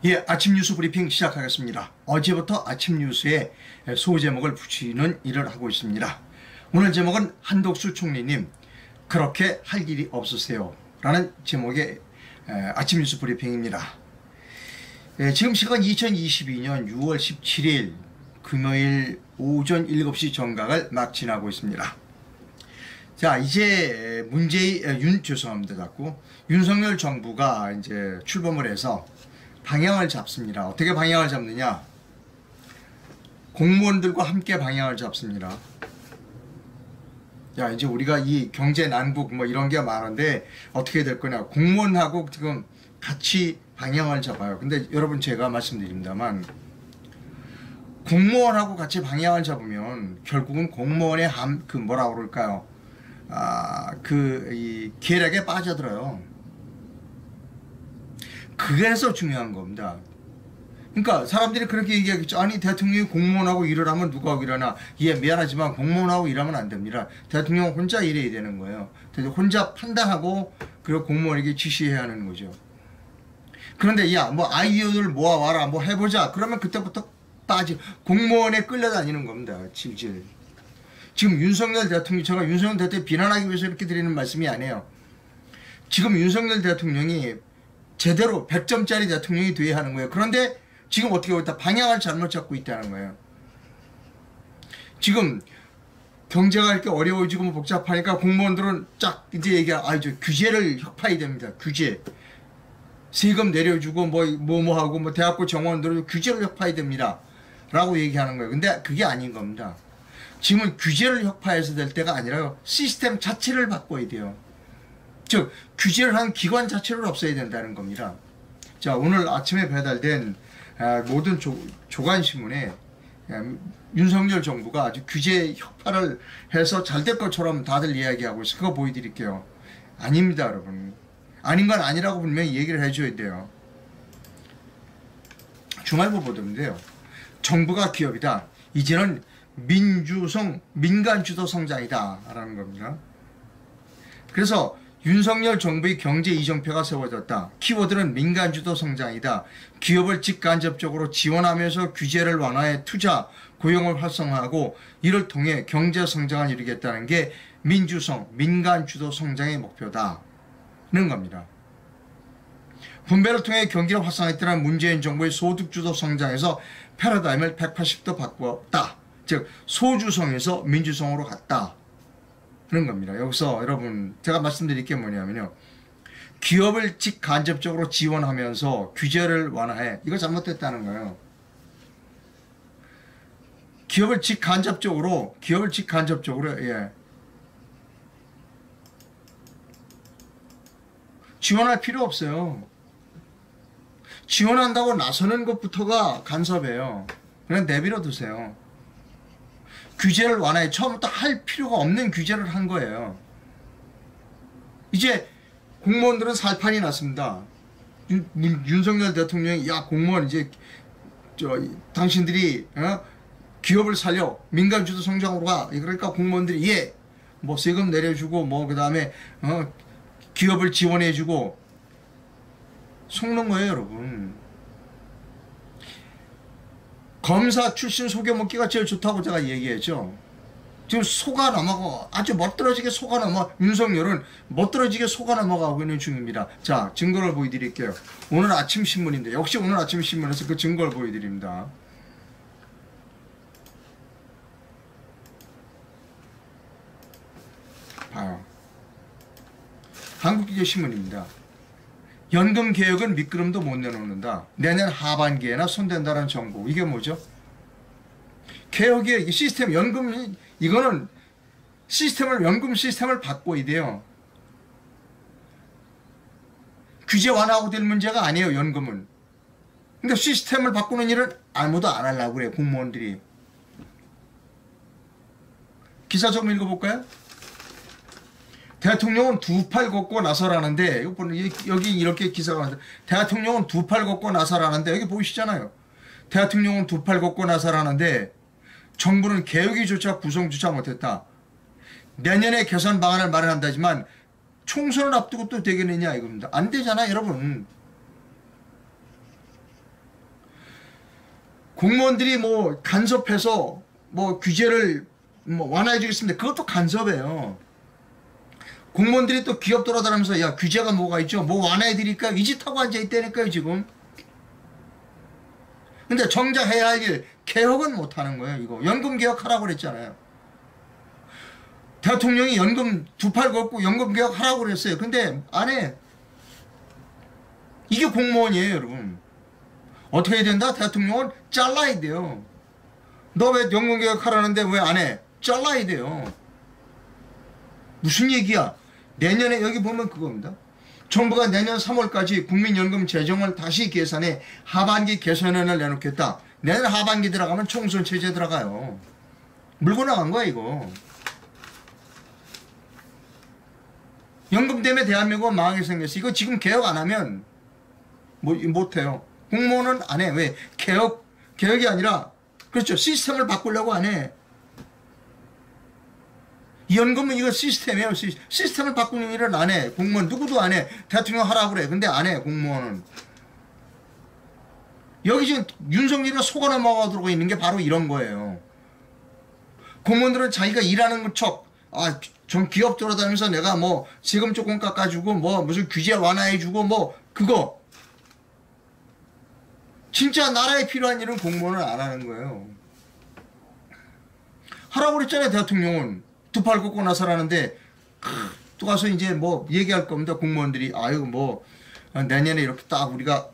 예, 아침 뉴스 브리핑 시작하겠습니다. 어제부터 아침 뉴스에 소제목을 붙이는 일을 하고 있습니다. 오늘 제목은 한덕수 총리님 그렇게 할 일이 없으세요 라는 제목의 아침 뉴스 브리핑입니다. 지금 시간 2022년 6월 17일 금요일 오전 7시 정각을 막 지나고 있습니다. 자, 이제 죄송합니다. 자꾸 윤석열 정부가 이제 출범을 해서 방향을 잡습니다. 어떻게 방향을 잡느냐? 공무원들과 함께 방향을 잡습니다. 야, 이제 우리가 이 경제 난국 뭐 이런 게 많은데 어떻게 될 거냐? 공무원하고 지금 같이 방향을 잡아요. 근데 여러분 제가 말씀드립니다만 공무원하고 같이 방향을 잡으면 결국은 공무원의 뭐라 그럴까요? 이 계략에 빠져들어요. 그래서 중요한 겁니다. 그러니까 사람들이 그렇게 얘기하겠죠. 아니 대통령이 공무원하고 일을 하면 누가 하고 일하나. 예, 미안하지만 공무원하고 일하면 안 됩니다. 대통령은 혼자 일해야 되는 거예요. 혼자 판단하고 그리고 공무원에게 지시해야 하는 거죠. 그런데 야, 뭐 아이디어들 모아와라, 뭐 해보자. 그러면 그때부터 공무원에 끌려다니는 겁니다. 질질. 지금 윤석열 대통령처럼 윤석열 대통령 비난하기 위해서 이렇게 드리는 말씀이 아니에요. 지금 윤석열 대통령이 제대로 100점짜리 대통령이 돼야 하는 거예요. 그런데 지금 어떻게 하고 있다? 방향을 잘못 잡고 있다는 거예요. 지금 경제가 이렇게 어려워지고 복잡하니까 공무원들은 쫙 이제 얘기하죠. 규제를 혁파해야 됩니다. 규제. 세금 내려주고 하고 대학교 정원들은 규제를 혁파해야 됩니다. 라고 얘기하는 거예요. 근데 그게 아닌 겁니다. 지금은 규제를 혁파해서 될 때가 아니라 시스템 자체를 바꿔야 돼요. 즉 규제를 한 기관 자체를 없애야 된다는 겁니다. 자, 오늘 아침에 배달된 모든 조간신문에 윤석열 정부가 아주 규제 혁파를 해서 잘 될 것처럼 다들 이야기하고 있어요. 그거 보여드릴게요. 아닙니다, 여러분. 아닌 건 아니라고 분명히 얘기를 해줘야 돼요. 주말보 보도인데요. 정부가 기업이다. 이제는 민간주도 성장이다 라는 겁니다. 그래서 윤석열 정부의 경제 이정표가 세워졌다. 키워드는 민간주도 성장이다. 기업을 직간접적으로 지원하면서 규제를 완화해 투자, 고용을 활성화하고 이를 통해 경제 성장을 이루겠다는 게 민간주도 성장의 목표다는 겁니다. 분배를 통해 경기를 활성화했다는 문재인 정부의 소득주도 성장에서 패러다임을 180도 바꾸었다. 즉 소주성에서 민주성으로 갔다. 그런 겁니다. 여기서 여러분 제가 말씀드릴 게 뭐냐면요. 기업을 직간접적으로 지원하면서 규제를 완화해. 이거 잘못됐다는 거예요. 기업을 직간접적으로 예. 지원할 필요 없어요. 지원한다고 나서는 것부터가 간섭이에요. 그냥 내버려 두세요. 규제를 완화해. 처음부터 할 필요가 없는 규제를 한 거예요. 이제 공무원들은 살판이 났습니다. 윤석열 대통령이 야 공무원 이제 당신들이 기업을 살려 민간주도 성장으로 가. 그러니까 공무원들이 예 뭐 세금 내려주고 그 다음에 기업을 지원해주고 속는 거예요, 여러분. 검사 출신 속여먹기가 제일 좋다고 제가 얘기했죠. 지금 속아 넘어가 아주 멋들어지게 속아 넘어 윤석열은 멋들어지게 속아 넘어가고 있는 중입니다. 자, 증거를 보여드릴게요. 오늘 아침 신문인데 역시 오늘 아침 신문에서 그 증거를 보여드립니다. 봐요. 한국기계신문입니다. 연금 개혁은 미끄럼도 못 내놓는다. 내년 하반기에나 손댄다는 정보. 이게 뭐죠? 개혁의 시스템, 이거는 연금 시스템을 바꿔야 돼요. 규제 완화하고 될 문제가 아니에요, 연금은. 근데 시스템을 바꾸는 일은 아무도 안 하려고 그래요, 공무원들이. 기사 좀 읽어볼까요? 대통령은 두 팔 걷고 나서라는데 여기 이렇게 기사가 나왔는데 대통령은 두 팔 걷고 나서라는데 여기 보이시잖아요. 대통령은 두 팔 걷고 나서라는데 정부는 개혁위조차 구성조차 못했다. 내년에 개선 방안을 마련한다지만 총선을 앞두고 또 되겠느냐 이겁니다. 안 되잖아 여러분. 공무원들이 뭐 간섭해서 뭐 규제를 뭐 완화해 주겠습니다. 그것도 간섭이에요. 공무원들이 또 기업 돌아다니면서 야 규제가 뭐가 있죠? 뭐 완화해 드릴까? 이 짓 하고 앉아 있다니까요 지금. 근데 정작 해야 할 일 개혁은 못 하는 거예요. 이거 연금 개혁하라고 그랬잖아요. 대통령이 연금 두 팔 걷고 연금 개혁하라고 그랬어요. 근데 안 해. 이게 공무원이에요 여러분. 어떻게 해야 된다? 대통령은 잘라야 돼요. 너 왜 연금 개혁하라는데 왜 안 해? 잘라야 돼요. 무슨 얘기야? 내년에 여기 보면 그겁니다. 정부가 내년 3월까지 국민연금 재정을 다시 계산해 하반기 개선안을 내놓겠다. 내년 하반기 들어가면 총선 체제 들어가요. 물고 나간 거야 이거. 연금 때문에 대한민국은 망하게 생겼어. 이거 지금 개혁 안 하면 못해요. 공무원은 안 해. 왜? 개혁이 아니라 그렇죠. 시스템을 바꾸려고 안 해. 연금은 이거 시스템이에요. 시스템을 바꾸는 일은 안 해. 공무원 누구도 안 해. 대통령 하라고 그래. 근데 안 해. 공무원은. 여기 지금 윤석열이가 속아 넘어가 들어가 있는 게 바로 이런 거예요. 공무원들은 자기가 일하는 척 좀 기업 돌아다니면서 내가 뭐 세금 조금 깎아주고 뭐 무슨 규제 완화해주고 뭐 그거 진짜 나라에 필요한 일은 공무원은 안 하는 거예요. 하라고 그랬잖아요. 대통령은 두 팔 걷고 나서라는데 또 가서 이제 뭐 얘기할 겁니다. 공무원들이 아유 뭐 내년에 이렇게 딱 우리가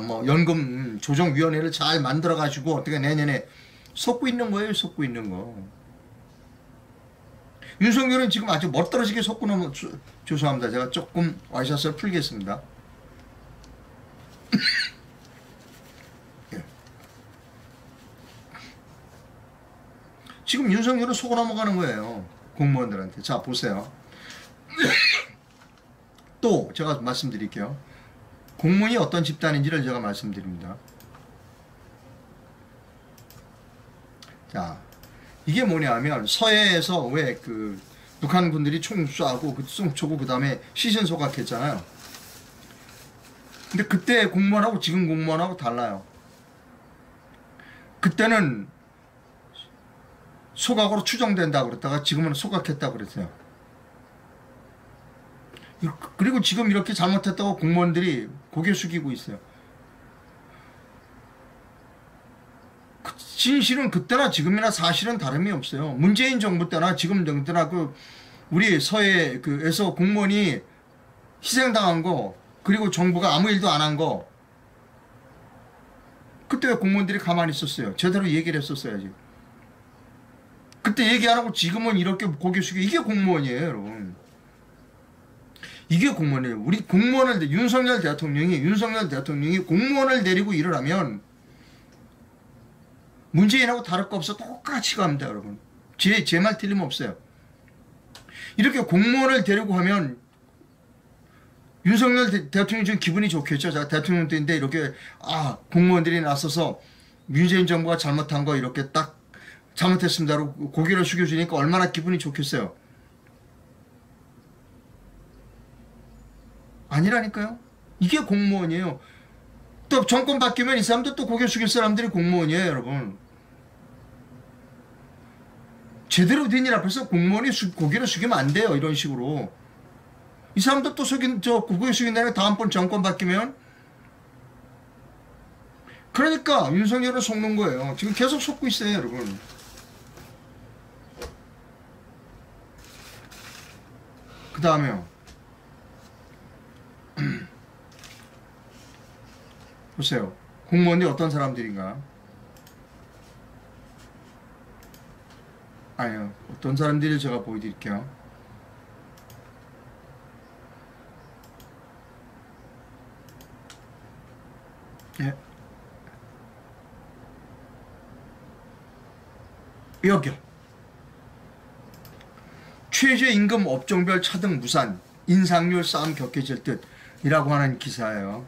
뭐 연금 조정위원회를 잘 만들어 가지고 어떻게 내년에 속고 있는 거예요. 속고 있는 거. 윤석열은 지금 아주 멋들어지게 속고 넘어. 죄송합니다. 제가 조금 와이셔츠를 풀겠습니다. 예. 지금 윤석열은 속고 넘어가는 거예요. 공무원들한테. 자 보세요. 또 제가 말씀드릴게요. 공무원이 어떤 집단인지를 제가 말씀드립니다. 자, 이게 뭐냐면 서해에서 왜 그 북한 군들이 총 쏴고 총 쏘고 그 다음에 시신 소각했잖아요. 근데 그때 공무원하고 지금 공무원하고 달라요. 그때는 소각으로 추정된다 그랬다가 지금은 소각했다 그랬어요. 그리고 지금 이렇게 잘못했다고 공무원들이 고개 숙이고 있어요. 진실은 그때나 지금이나 사실은 다름이 없어요. 문재인 정부 때나 지금 정부 때나 그 우리 서해에서 공무원이 희생당한 거 그리고 정부가 아무 일도 안 한 거 그때 왜 공무원들이 가만히 있었어요? 제대로 얘기를 했었어야지. 그때 얘기 안 하고 지금은 이렇게 고개 숙여. 이게 공무원이에요 여러분. 이게 공무원이에요. 우리 공무원을 윤석열 대통령이 공무원을 데리고 일을 하면 문재인하고 다를 거 없어. 똑같이 갑니다 여러분. 제 말 틀림없어요. 이렇게 공무원을 데리고 하면 윤석열 대통령이 좀 기분이 좋겠죠. 제가 대통령 때인데 이렇게 공무원들이 나서서 문재인 정부가 잘못한 거 이렇게 딱 잘못했습니다로 고개를 숙여주니까 얼마나 기분이 좋겠어요. 아니라니까요. 이게 공무원이에요. 또 정권 바뀌면 이 사람도 또 고개 숙일 사람들이 공무원이에요 여러분. 제대로 된 일 앞에서 공무원이 고개를 숙이면 안 돼요. 이런 식으로. 이 사람도 또 고개 숙인다는 다음번 정권 바뀌면. 그러니까 윤석열을 속는 거예요. 지금 계속 속고 있어요 여러분. 그 다음에요. 보세요. 공무원이 어떤 사람들인가? 아니요. 어떤 사람들을 제가 보여드릴게요. 예. 여기요. 최저임금 업종별 차등 무산, 인상률 싸움 격해질 듯 이라고 하는 기사예요.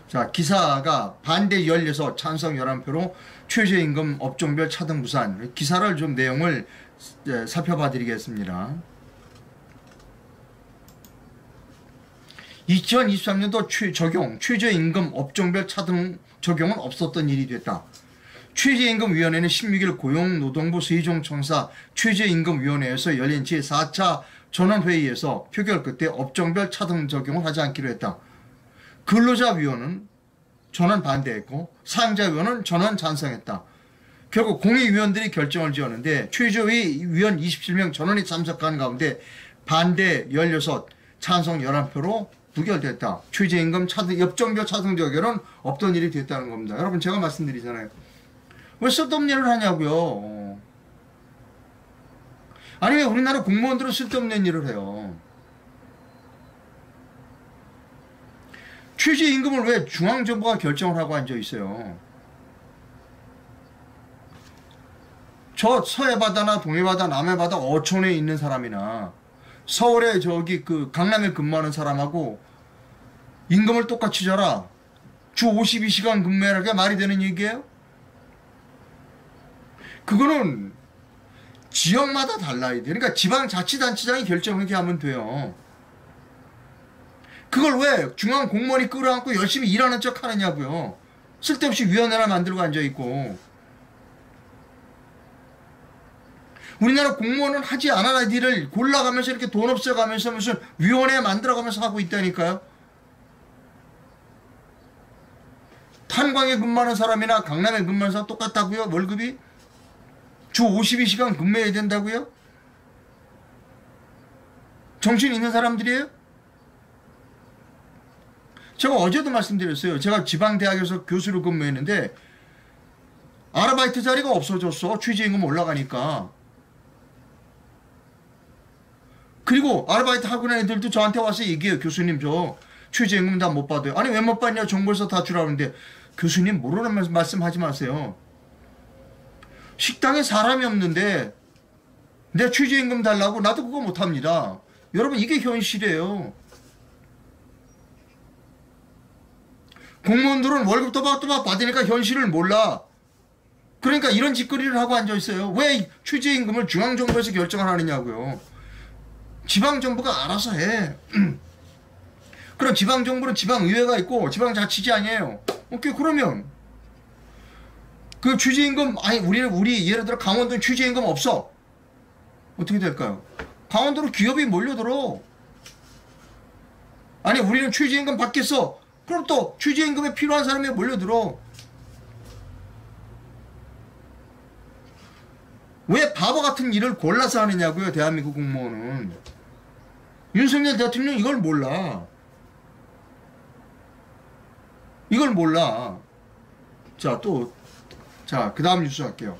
자, 기사가 반대 16, 찬성 11표로 최저임금 업종별 차등 무산. 기사를 좀 내용을 살펴봐 드리겠습니다. 2023년도 최저임금 업종별 차등 적용은 없었던 일이 됐다. 최저임금위원회는 16일 고용노동부 세종청사 최저임금위원회에서 열린 제4차 전원회의에서 표결 끝에 업종별 차등 적용을 하지 않기로 했다. 근로자위원은 전원 반대했고 사용자위원은 전원 찬성했다. 결국 공의위원들이 결정을 지었는데 최저위 위원 27명 전원이 참석한 가운데 반대 16, 찬성 11표로 부결됐다. 최저임금 차등, 업종별 차등 적용은 없던 일이 됐다는 겁니다. 여러분 제가 말씀드리잖아요. 왜 쓸데없는 일을 하냐고요. 아니 왜 우리나라 공무원들은 쓸데없는 일을 해요. 최저임금을 왜 중앙정부가 결정을 하고 앉아있어요. 저 서해바다나 동해바다 남해바다 어촌에 있는 사람이나 서울에 저기 그 강남에 근무하는 사람하고 임금을 똑같이 줘라. 주 52시간 근무하는 게 말이 되는 얘기예요? 그거는 지역마다 달라야 돼. 그러니까 지방자치단체장이 결정하게 하면 돼요. 그걸 왜 중앙 공무원이 끌어안고 열심히 일하는 척 하느냐고요. 쓸데없이 위원회나 만들고 앉아있고. 우리나라 공무원은 하지 않아야 할 일을 골라가면서 이렇게 돈 없어가면서 무슨 위원회 만들어가면서 하고 있다니까요. 탄광에 근무하는 사람이나 강남에 근무하는 사람 똑같다고요? 월급이? 주 52시간 근무해야 된다고요? 정신 있는 사람들이에요? 제가 어제도 말씀드렸어요. 제가 지방대학에서 교수로 근무했는데 아르바이트 자리가 없어졌어. 최저임금 올라가니까. 그리고 아르바이트 하고 있는 애들도 저한테 와서 얘기해요. 교수님 저 최저임금 다 못 받아요. 아니 왜 못 받냐. 정부에서 다 주라는데 교수님 모르는 말씀하지 마세요. 식당에 사람이 없는데 내 최저임금 달라고 나도 그거 못합니다. 여러분 이게 현실이에요. 공무원들은 월급 또박또박 받으니까 현실을 몰라. 그러니까 이런 짓거리를 하고 앉아있어요. 왜 최저임금을 중앙정부에서 결정을 하느냐고요. 지방정부가 알아서 해. 그럼 지방정부는 지방의회가 있고 지방자치지 아니에요. 오케이 그러면 그 최저임금 아니 우리 예를 들어 강원도는 최저임금 없어. 어떻게 될까요? 강원도로 기업이 몰려들어. 아니 우리는 최저임금 받겠어. 그럼 또 최저임금에 필요한 사람이 몰려들어. 왜 바보 같은 일을 골라서 하느냐고요. 대한민국 공무원은. 윤석열 대통령 이걸 몰라. 이걸 몰라. 자 그 다음 뉴스 할게요.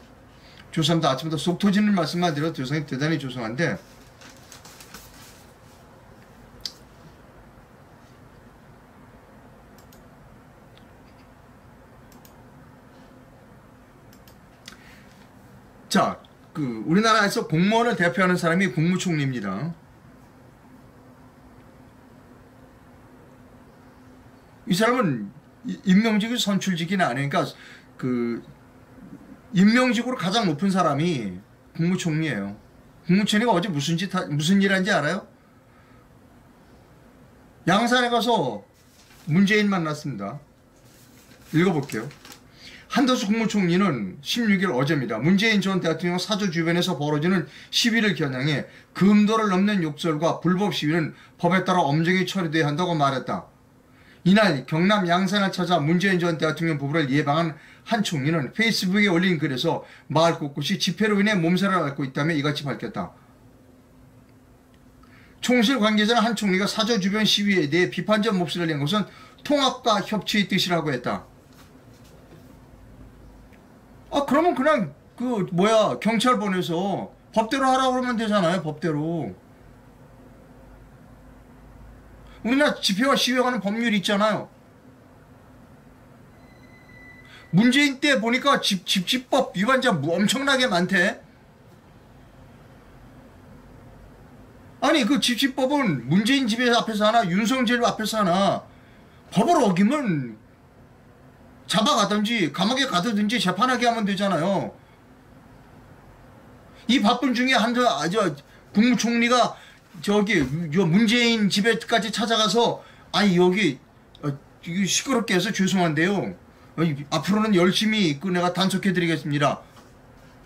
죄송합니다. 아침부터 속 터지는 말씀만 드려도 대단히 죄송한데 자, 우리나라에서 공무원을 대표하는 사람이 국무총리입니다. 이 사람은 임명직이 선출직이나 아니니까 임명직으로 가장 높은 사람이 국무총리예요. 국무총리가 어제 무슨 일 한지 알아요? 양산에 가서 문재인 만났습니다. 읽어볼게요. 한덕수 국무총리는 16일 어제입니다. 문재인 전 대통령 사저 주변에서 벌어지는 시위를 겨냥해 금도를 넘는 욕설과 불법 시위는 법에 따라 엄정히 처리돼야 한다고 말했다. 이날 경남 양산을 찾아 문재인 전 대통령 부부를 예방한 한 총리는 페이스북에 올린 글에서 마을 곳곳이 집회로 인해 몸살을 앓고 있다며 이같이 밝혔다. 총실 관계자는 한 총리가 사저 주변 시위에 대해 비판적 목소리를 낸 것은 통합과 협치의 뜻이라고 했다. 그러면 그냥 경찰 보내서 법대로 하라고 그러면 되잖아요. 법대로. 우리나라 집회와 시위에 관한 법률이 있잖아요. 문재인 때 보니까 집집법 위반자 엄청나게 많대. 아니 그 집집법은 문재인 집회 앞에서 하나 윤석열 앞에서 하나 법을 어기면 잡아가든지 감옥에 가든지 재판하게 하면 되잖아요. 이 바쁜 중에 국무총리가 문재인 집에까지 찾아가서 아니 여기 이거 시끄럽게 해서 죄송한데요. 앞으로는 열심히 내가 단속해드리겠습니다.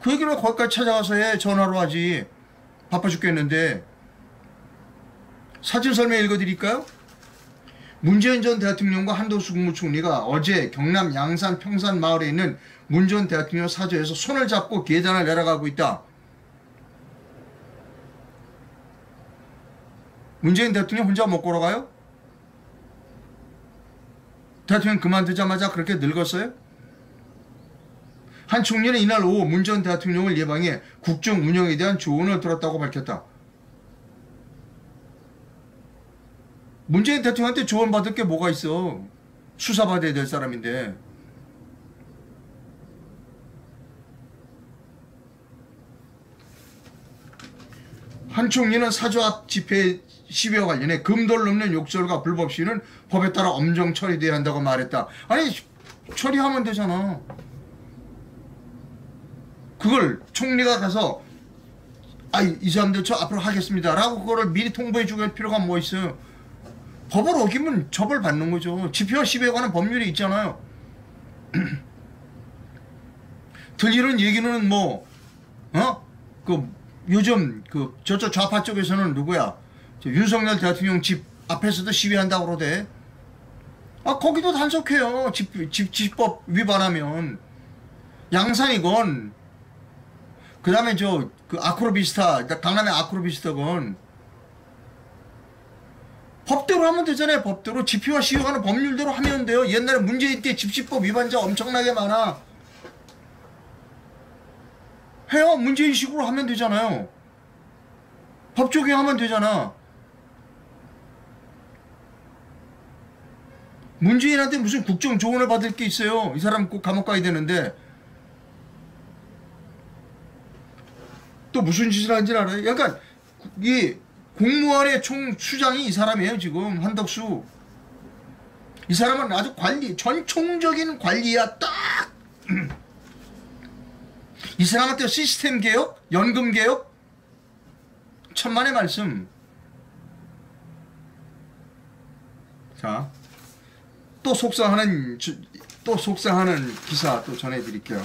그 얘기를 거기까지 찾아가서 해. 전화로 하지. 바빠 죽겠는데. 사진 설명 읽어드릴까요? 문재인 전 대통령과 한덕수 국무총리가 어제 경남 양산 평산 마을에 있는 문 전 대통령 사저에서 손을 잡고 계단을 내려가고 있다. 문재인 대통령 혼자 못 걸어가요? 대통령 그만두자마자 그렇게 늙었어요? 한 총리는 이날 오후 문 전 대통령을 예방해 국정 운영에 대한 조언을 들었다고 밝혔다. 문재인 대통령한테 조언받을 게 뭐가 있어. 수사받아야 될 사람인데. 한 총리는 사저 앞 집회 시위와 관련해 금도를 넘는 욕설과 불법 시위는 법에 따라 엄정 처리돼야 한다고 말했다. 아니 처리하면 되잖아. 그걸 총리가 가서 이 사람들 저 앞으로 하겠습니다 라고 그거를 미리 통보해 줄 필요가 뭐 있어요. 법을 어기면 처벌받는 거죠. 집회와 시위에 관한 법률이 있잖아요. 들리는 얘기는 요즘 저쪽 좌파 쪽에서는 누구야? 윤석열 대통령 집 앞에서도 시위한다고 그러대. 거기도 단속해요. 집법 위반하면. 양산이건, 그 다음에 아크로비스타, 강남의 아크로비스타건, 법대로 하면 되잖아요. 법대로. 집회와 시위하는 법률대로 하면 돼요. 옛날에 문재인 때 집시법 위반자 엄청나게 많아. 해요. 문재인식으로 하면 되잖아요. 법 적용하면 되잖아. 문재인한테 무슨 국정 조언을 받을 게 있어요. 이 사람 꼭 감옥 가야 되는데. 또 무슨 짓을 하는지 알아요? 약간 이 공무원의 총수장이 이 사람이에요. 지금 한덕수. 이 사람은 아주 전총적인 관리야. 딱. 이 사람한테 시스템 개혁, 연금 개혁, 천만의 말씀. 자, 또 속상하는 기사 또 전해드릴게요.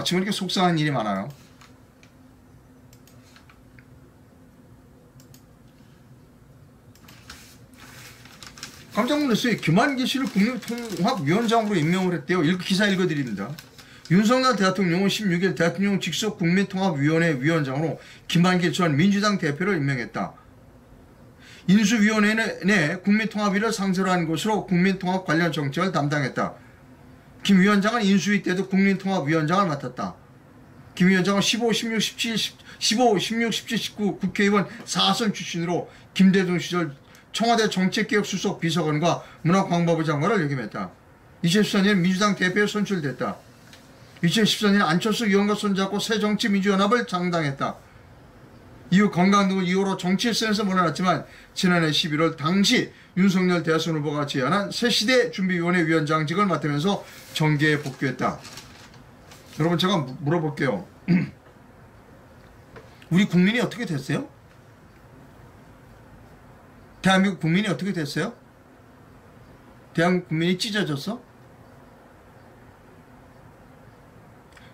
지금 이렇게 속상한 일이 많아요. 깜짝 놀랐어요. 김한기 씨를 국민통합위원장으로 임명을 했대요. 기사 읽어드립니다. 윤석열 대통령은 16일 대통령 직속 국민통합위원회 위원장으로 김한길 전 민주당 대표를 임명했다. 인수위원회 내 국민통합위를 상세로 한 것으로 국민통합 관련 정책을 담당했다. 김 위원장은 인수위 때도 국민통합위원장을 맡았다. 김 위원장은 15, 16, 17, 19 국회의원 4선 출신으로 김대중 시절 청와대 정책개혁수석 비서관과 문화광복부 장관을 역임했다. 2014년 민주당 대표에 선출됐다. 2014년 안철수 의원과 손잡고 새정치민주연합을 창당했다. 이후 건강 등 이유로 정치 일선에서 물러났지만 지난해 11월 당시 윤석열 대선 후보가 제안한 새시대 준비위원회 위원장직을 맡으면서 정계에 복귀했다. 여러분 제가 물어볼게요. 우리 국민이 어떻게 됐어요? 대한민국 국민이 어떻게 됐어요? 대한민국 국민이 찢어졌어?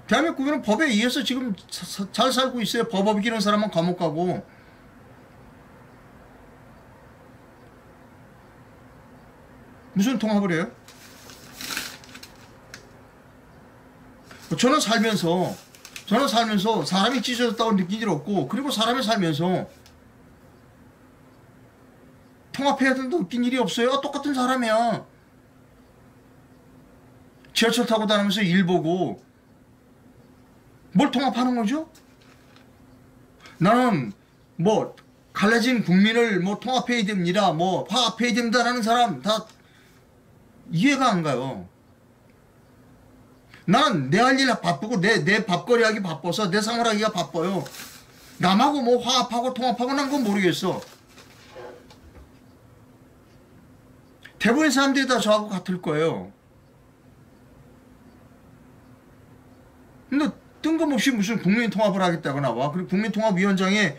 대한민국 국민은 법에 의해서 지금 잘 살고 있어요. 법 어기는 사람은 감옥 가고. 무슨 통합을 해요? 저는 살면서 사람이 찢어졌다고 느낀 일 없고, 그리고 사람이 살면서 통합해야 된다고 느낀 일이 없어요. 똑같은 사람이야. 지하철 타고 다니면서 일 보고 뭘 통합하는 거죠? 나는 갈라진 국민을 통합해야 됩니다. 화합해야 된다라는 사람 다 이해가 안 가요. 나는 내 할 일 바쁘고 내 밥거리 하기 바빠서 내 생활하기가 바빠요. 남하고 화합하고 통합하고 난 건 모르겠어. 대부분의 사람들이 다 저하고 같을 거예요. 근데 뜬금없이 무슨 국민통합을 하겠다고 나와. 그리고 국민통합위원장에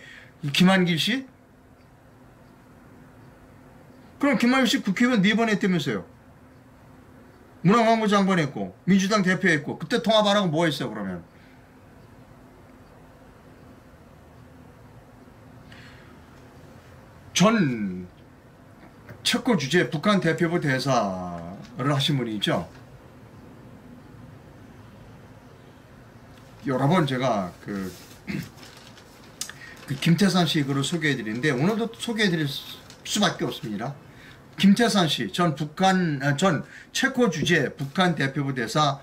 김한길 씨? 그럼 김만배 씨 국회의원 4번 했다면서요. 문화관광부 장관 했고 민주당 대표 했고 그때 통합 안 하고 뭐 했어요 그러면. 전 체코 주재 북한 대표부 대사를 하신 분이 있죠. 여러 번 제가 그 김태산 씨 글을 소개해드리는데 오늘도 소개해드릴 수밖에 없습니다. 김태산 씨, 전 체코 주재 북한 대표부 대사의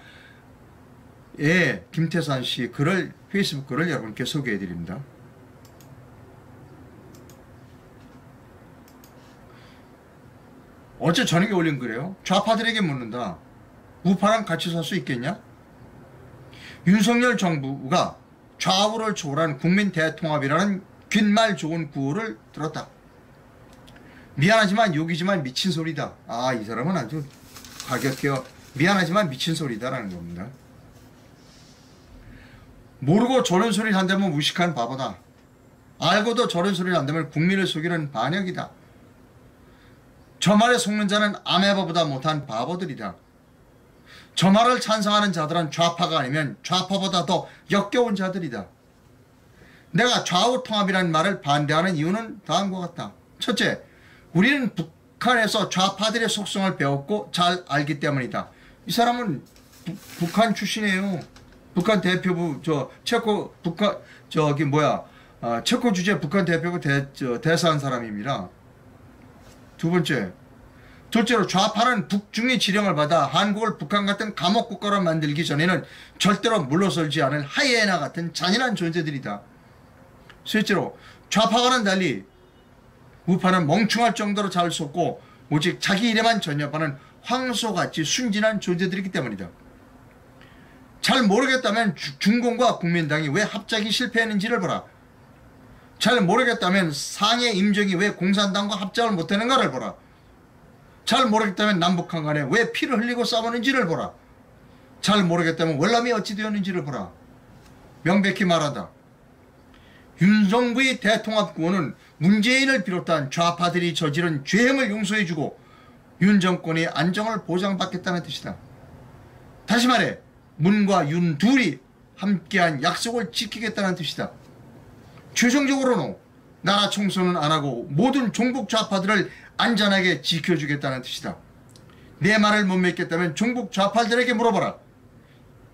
김태산 씨 글을 페이스북 글을 여러분께 소개해드립니다. 어제 저녁에 올린 글이에요. 좌파들에게 묻는다. 우파랑 같이 살 수 있겠냐? 윤석열 정부가 좌우를 초월한 국민 대통합이라는 귓말 좋은 구호를 들었다. 미안하지만 욕이지만 미친 소리다. 아, 이 사람은 아주 가격해요. 미안하지만 미친 소리다라는 겁니다. 모르고 저런 소리를 한다면 무식한 바보다. 알고도 저런 소리를 한다면 국민을 속이는 반역이다. 저 말에 속는 자는 아메바보다 못한 바보들이다. 저 말을 찬성하는 자들은 좌파가 아니면 좌파보다 더 역겨운 자들이다. 내가 좌우 통합이라는 말을 반대하는 이유는 다음과 같다. 첫째, 우리는 북한에서 좌파들의 속성을 배웠고 잘 알기 때문이다. 이 사람은 북한 출신이에요. 북한 대표부 체코 주재 북한 대표부 대사한 사람입니다. 두 번째, 둘째로 좌파는 북중의 지령을 받아 한국을 북한 같은 감옥 국가로 만들기 전에는 절대로 물러설지 않을 하이에나 같은 잔인한 존재들이다. 셋째로, 좌파와는 달리 우파는 멍청할 정도로 잘 속고 오직 자기 일에만 전념하는 황소같이 순진한 존재들이기 때문이다. 잘 모르겠다면 중공과 국민당이 왜 합작이 실패했는지를 보라. 잘 모르겠다면 상해 임정이 왜 공산당과 합작을 못하는가를 보라. 잘 모르겠다면 남북한 간에 왜 피를 흘리고 싸우는지를 보라. 잘 모르겠다면 월남이 어찌 되었는지를 보라. 명백히 말한다. 윤정부의 대통합 구호는 문재인을 비롯한 좌파들이 저지른 죄행을 용서해주고 윤 정권의 안정을 보장받겠다는 뜻이다. 다시 말해 문과 윤 둘이 함께한 약속을 지키겠다는 뜻이다. 최종적으로는 나라 청소는 안하고 모든 종북 좌파들을 안전하게 지켜주겠다는 뜻이다. 내 말을 못 믿겠다면 종북 좌파들에게 물어봐라.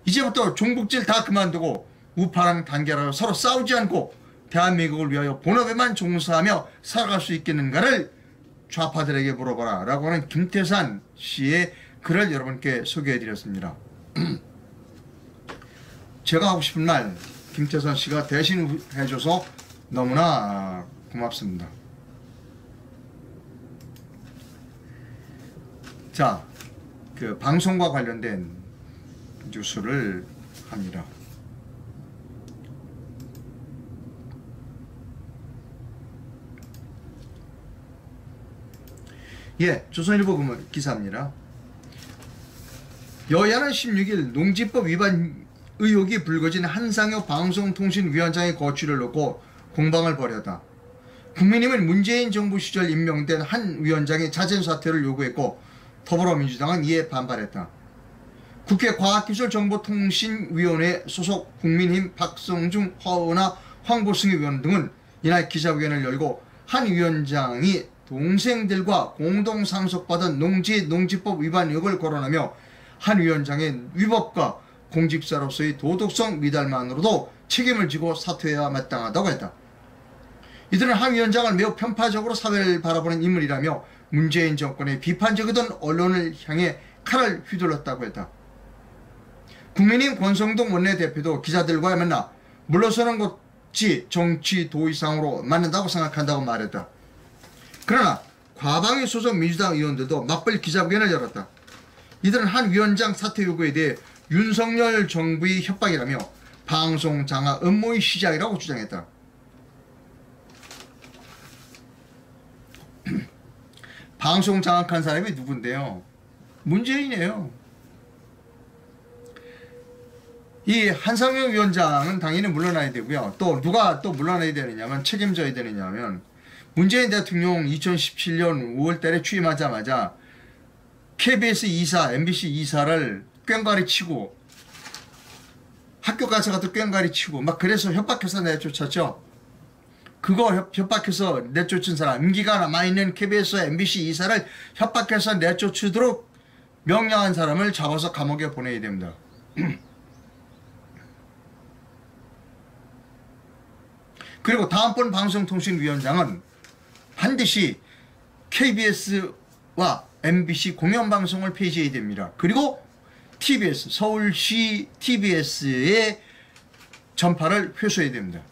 이제부터 종북질 다 그만두고 우파랑 단결하여 서로 싸우지 않고 대한민국을 위하여 본업에만 종사하며 살아갈 수 있겠는가를 좌파들에게 물어봐라 라고 하는 김태산 씨의 글을 여러분께 소개해드렸습니다. 제가 하고 싶은 말 김태산 씨가 대신 해줘서 너무나 고맙습니다. 자, 그 방송과 관련된 뉴스를 합니다. 예, 조선일보 기사입니다. 여야는 16일 농지법 위반 의혹이 불거진 한상혁 방송통신위원장의 거취를 놓고 공방을 벌였다. 국민의힘은 문재인 정부 시절 임명된 한 위원장의 자진 사퇴를 요구했고 더불어민주당은 이에 반발했다. 국회 과학기술정보통신위원회 소속 국민힘 박성중, 허은하, 황보승 의원 등은 이날 기자회견을 열고 한 위원장이 동생들과 공동 상속받은 농지법 위반 의혹을 거론하며 한 위원장의 위법과 공직자로서의 도덕성 미달만으로도 책임을 지고 사퇴해야 마땅하다고 했다. 이들은 한 위원장을 매우 편파적으로 사회를 바라보는 인물이라며 문재인 정권의 비판적이던 언론을 향해 칼을 휘둘렀다고 했다. 국민의힘 권성동 원내대표도 기자들과 만나 물러서는 것이 정치 도의상으로 맞는다고 생각한다고 말했다. 그러나 과방위 소속 민주당 의원들도 맞벌 기자회견을 열었다. 이들은 한 위원장 사퇴 요구에 대해 윤석열 정부의 협박이라며 방송 장악 음모의 시작이라고 주장했다. 방송 장악한 사람이 누군데요? 문재인이에요. 이 한상혁 위원장은 당연히 물러나야 되고요. 또 누가 또 물러나야 되느냐면 책임져야 되느냐면 문재인 대통령 2017년 5월 달에 취임하자마자 KBS 이사, MBC 이사를 꽹과리 치고 학교 가서도 꽹과리 치고 막 그래서 협박해서 내쫓았죠. 그거 협박해서 내쫓은 사람, 임기가 남아있는 KBS, MBC 이사를 협박해서 내쫓도록 명령한 사람을 잡아서 감옥에 보내야 됩니다. 그리고 다음번 방송통신위원장은 반드시 KBS와 MBC 공영방송을 폐지해야 됩니다. 그리고 TBS, 서울시 TBS의 전파를 회수해야 됩니다.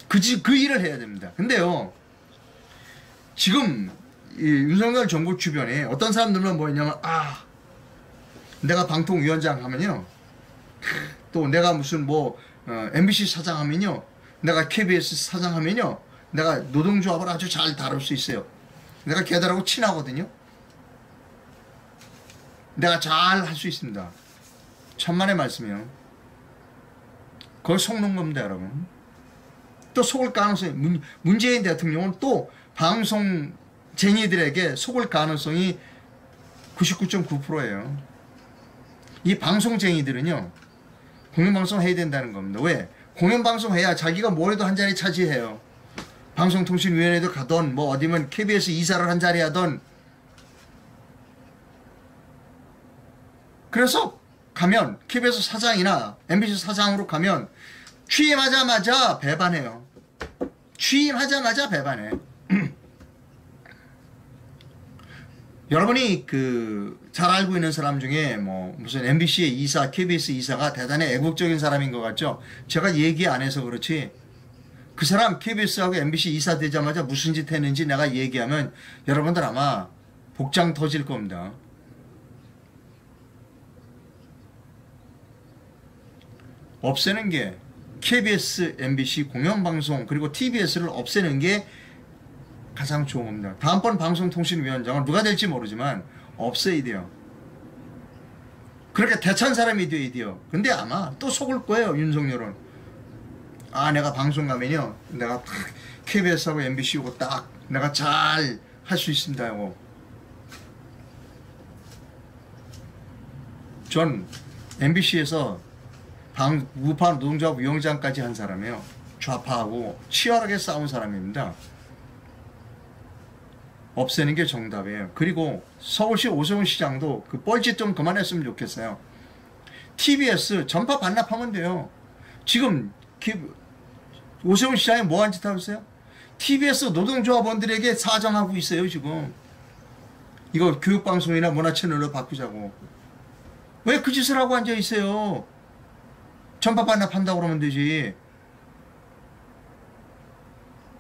그 일을 해야 됩니다. 근데요, 지금 이 윤석열 정부 주변에 어떤 사람들만 뭐 있냐면, 내가 방통위원장 하면요, 또 내가 무슨 MBC 사장 하면요, 내가 KBS 사장 하면요, 내가 노동조합을 아주 잘 다룰 수 있어요. 내가 걔들하고 친하거든요. 내가 잘 할 수 있습니다. 천만의 말씀이요. 그걸 속는 겁니다, 여러분. 또 속을 가능성이, 문재인 대통령은 또 방송쟁이들에게 속을 가능성이 99.9%예요. 이 방송쟁이들은요, 공영방송 해야 된다는 겁니다. 왜? 공영방송 해야 자기가 뭘 해도 한 자리 차지해요. 방송통신위원회도 가던 어디면 KBS 이사를 한 자리 하던. 그래서 가면 KBS 사장이나 MBC 사장으로 가면 취임하자마자 배반해요. 취임하자마자 배반해. 여러분이 잘 알고 있는 사람 중에 무슨 MBC의 이사, KBS 이사가 대단히 애국적인 사람인 것 같죠? 제가 얘기 안 해서 그렇지, 그 사람 KBS하고 MBC 이사 되자마자 무슨 짓 했는지 내가 얘기하면 여러분들 아마 복장 터질 겁니다. 없애는 게, KBS, MBC 공영방송 그리고 TBS를 없애는 게 가장 좋은 겁니다. 다음번 방송통신위원장은 누가 될지 모르지만 없애야 돼요. 그렇게 대찬 사람이 돼야 돼요. 근데 아마 또 속을 거예요, 윤석열은. 내가 방송 가면요, 내가 KBS하고 MBC하고 딱 내가 잘 할 수 있습니다 하고. 전 MBC에서 우파 노동조합 위원장까지 한 사람이에요. 좌파하고 치열하게 싸운 사람입니다. 없애는 게 정답이에요. 그리고 서울시 오세훈 시장도 그 뻘짓 좀 그만했으면 좋겠어요. TBS 전파 반납하면 돼요. 지금 오세훈 시장이 뭐한 짓 하고 있어요? TBS 노동조합원들에게 사정하고 있어요, 지금. 이거 교육방송이나 문화채널로 바꾸자고. 왜 그 짓을 하고 앉아 있어요? 전파 반납한다고 그러면 되지.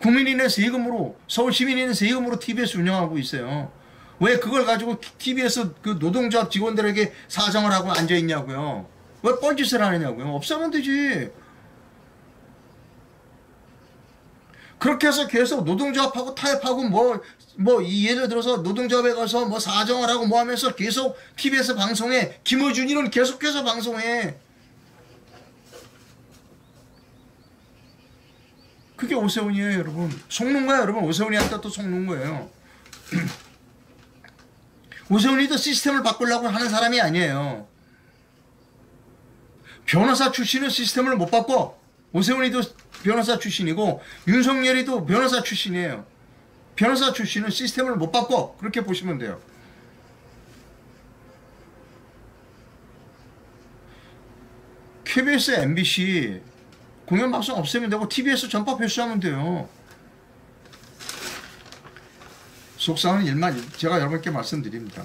국민이 낸 세금으로, 서울 시민이 낸 세금으로 TBS 운영하고 있어요. 왜 그걸 가지고 TBS 그 노동조합 직원들에게 사정을 하고 앉아 있냐고요. 왜 뻘짓을 하느냐고요. 없애면 되지. 그렇게 해서 계속 노동조합하고 타협하고 예를 들어서 노동조합에 가서 사정을 하고 하면서 계속 TBS 방송에 김어준이는 계속해서 방송해. 그게 오세훈이에요, 여러분. 속는 거야, 여러분. 오세훈이한테 또 속는 거예요. 오세훈이도 시스템을 바꾸려고 하는 사람이 아니에요. 변호사 출신은 시스템을 못 바꿔. 오세훈이도 변호사 출신이고 윤석열이도 변호사 출신이에요. 변호사 출신은 시스템을 못 바꿔. 그렇게 보시면 돼요. KBS, MBC 공영방송 없애면 되고 TBS 전파 회수하면 돼요. 속상한 일만 제가 여러분께 말씀드립니다.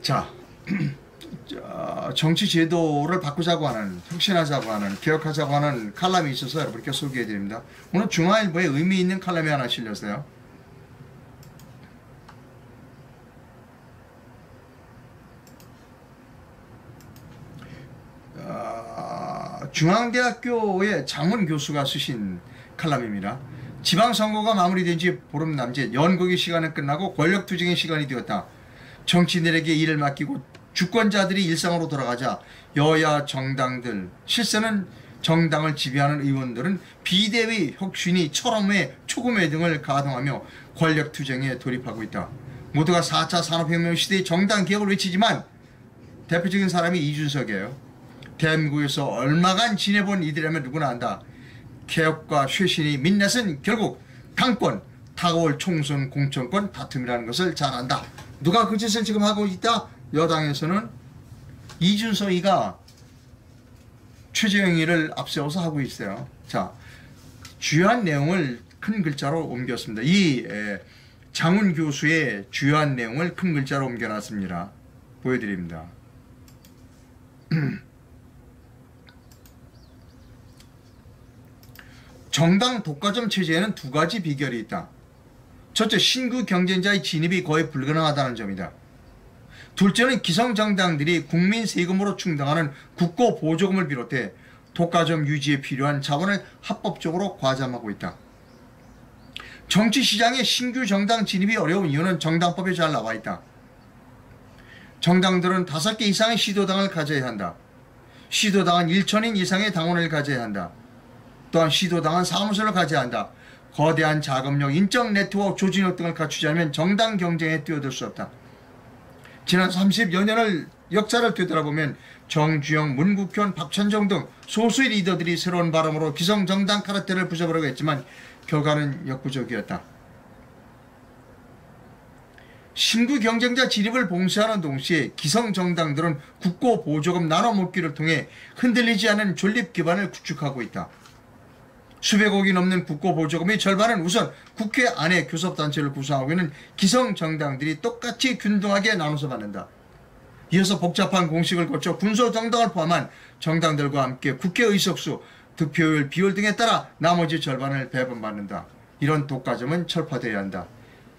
자, 정치 제도를 바꾸자고 하는, 혁신하자고 하는, 개혁하자고 하는 칼럼이 있어서 여러분께 소개해드립니다. 오늘 중앙일보에 의미 있는 칼럼이 하나 실렸어요. 중앙대학교의 장훈 교수가 쓰신 칼럼입니다. 지방선거가 마무리된 지 보름 남짓, 연극의 시간은 끝나고 권력투쟁의 시간이 되었다. 정치인들에게 일을 맡기고 주권자들이 일상으로 돌아가자 여야 정당들, 실세는 정당을 지배하는 의원들은 비대위, 혁신위, 철험회, 초구매 등을 가동하며 권력 투쟁에 돌입하고 있다. 모두가 4차 산업혁명 시대의 정당 개혁을 외치지만 대표적인 사람이 이준석이에요. 대한민국에서 얼마간 지내본 이들이라면 누구나 안다. 개혁과 쇄신이 민낯은 결국 당권, 다가올 총선 공천권 다툼이라는 것을 잘 안다. 누가 그 짓을 지금 하고 있다? 여당에서는 이준석이가 최재형이를 앞세워서 하고 있어요. 자, 주요한 내용을 큰 글자로 옮겼습니다. 이 장훈 교수의 주요한 내용을 큰 글자로 옮겨놨습니다. 보여드립니다. 정당 독과점 체제에는 두 가지 비결이 있다. 첫째, 신규 경쟁자의 진입이 거의 불가능하다는 점이다. 둘째는 기성정당들이 국민 세금으로 충당하는 국고 보조금을 비롯해 독과점 유지에 필요한 자원을 합법적으로 과점하고 있다. 정치시장에 신규 정당 진입이 어려운 이유는 정당법에 잘 나와 있다. 정당들은 5개 이상의 시도당을 가져야 한다. 시도당은 1천인 이상의 당원을 가져야 한다. 또한 시도당은 사무소를 가져야 한다. 거대한 자금력, 인적 네트워크, 조직력 등을 갖추지 않으면 정당 경쟁에 뛰어들 수 없다. 지난 30여 년을 역사를 되돌아보면 정주영, 문국현, 박찬정 등 소수의 리더들이 새로운 발음으로 기성정당 카르텔을 부숴보려고 했지만 결과는 역부족이었다. 신규 경쟁자 진입을 봉쇄하는 동시에 기성정당들은 국고 보조금 나눠먹기를 통해 흔들리지 않은 존립 기반을 구축하고 있다. 수백억이 넘는 국고 보조금의 절반은 우선 국회 안에 교섭단체를 구성하고 있는 기성정당들이 똑같이 균등하게 나눠서 받는다. 이어서 복잡한 공식을 거쳐 군소정당을 포함한 정당들과 함께 국회 의석수, 득표율, 비율 등에 따라 나머지 절반을 배분받는다. 이런 독과점은 철파되어야 한다.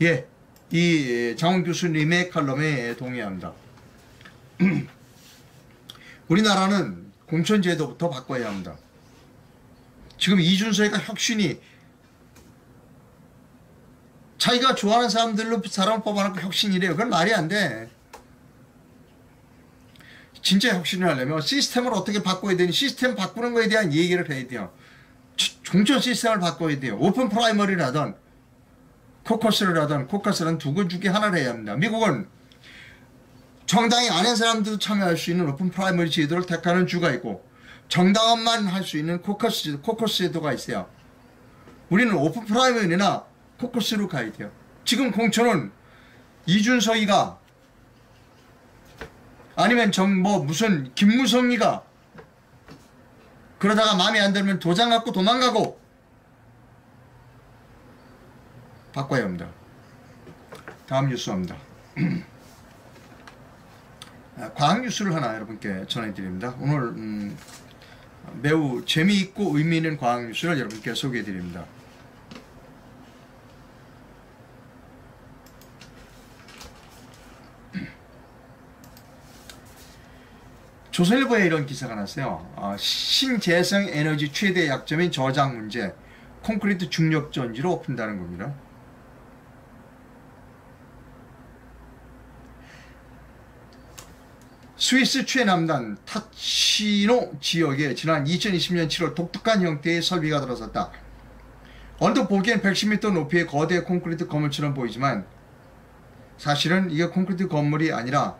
예, 이 장훈 교수님의 칼럼에 동의합니다. 우리나라는 공천제도부터 바꿔야 합니다. 지금 이준석이가 혁신이 자기가 좋아하는 사람들로 사람을 뽑아놓고 혁신이래요. 그건 말이 안 돼. 진짜 혁신을 하려면 시스템을 어떻게 바꿔야 되니 시스템 바꾸는 거에 대한 얘기를 해야 돼요. 종전 시스템을 바꿔야 돼요. 오픈 프라이머리를 하던 코커스를 하던 코커스는 두 개 중에 하나를 해야 합니다. 미국은 정당이 아닌 사람들도 참여할 수 있는 오픈 프라이머리 제도를 택하는 주가 있고 정당원만 할 수 있는 코커스 제도가 있어요. 우리는 오픈 프라이머리나 코커스로 가야 돼요. 지금 공천은 이준석이가 아니면 무슨 김무성이가 그러다가 마음에 안 들면 도장 갖고 도망가고 바꿔야 합니다. 다음 뉴스입니다. 과학 뉴스를 하나 여러분께 전해드립니다. 오늘 매우 재미있고 의미 있는 과학 뉴스를 여러분께 소개해드립니다. 조선일보에 이런 기사가 났어요. 신재생 에너지 최대 약점인 저장 문제, 콘크리트 중력 전지로 푼다는 겁니다. 스위스 최남단 타치노 지역에 지난 2020년 7월 독특한 형태의 설비가 들어섰다. 언뜻 보기엔 110m 높이의 거대 콘크리트 건물처럼 보이지만 사실은 이게 콘크리트 건물이 아니라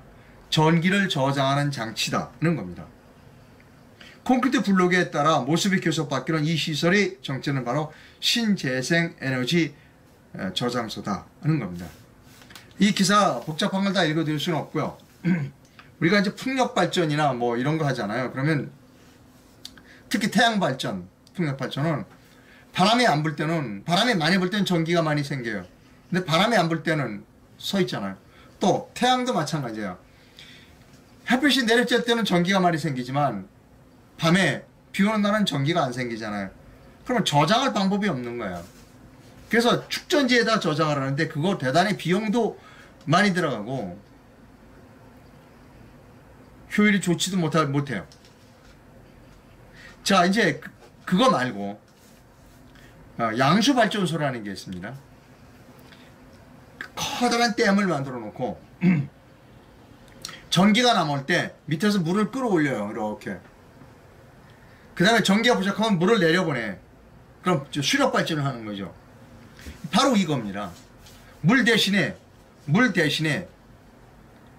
전기를 저장하는 장치다는 겁니다. 콘크리트 블록에 따라 모습이 계속 바뀌는 이 시설의 정체는 바로 신재생 에너지 저장소다는 겁니다. 이 기사 복잡한 걸 다 읽어드릴 수는 없고요. 우리가 이제 풍력 발전이나 뭐 이런 거 하잖아요. 그러면 특히 태양 발전, 풍력 발전은 바람이 안 불 때는, 바람이 많이 불 때는 전기가 많이 생겨요. 근데 바람이 안 불 때는 서 있잖아요. 또 태양도 마찬가지예요. 햇빛이 내려질 때는 전기가 많이 생기지만 밤에 비 오는 날은 전기가 안 생기잖아요. 그러면 저장할 방법이 없는 거예요. 그래서 축전지에다 저장을 하는데 그거 대단히 비용도 많이 들어가고 효율이 좋지도 못해요. 자, 이제 그거 말고 양수발전소라는 게 있습니다. 커다란 댐을 만들어 놓고 전기가 남을 때 밑에서 물을 끌어올려요. 이렇게. 그 다음에 전기가 부족하면 물을 내려보내. 그럼 수력 발전을 하는 거죠. 바로 이겁니다. 물 대신에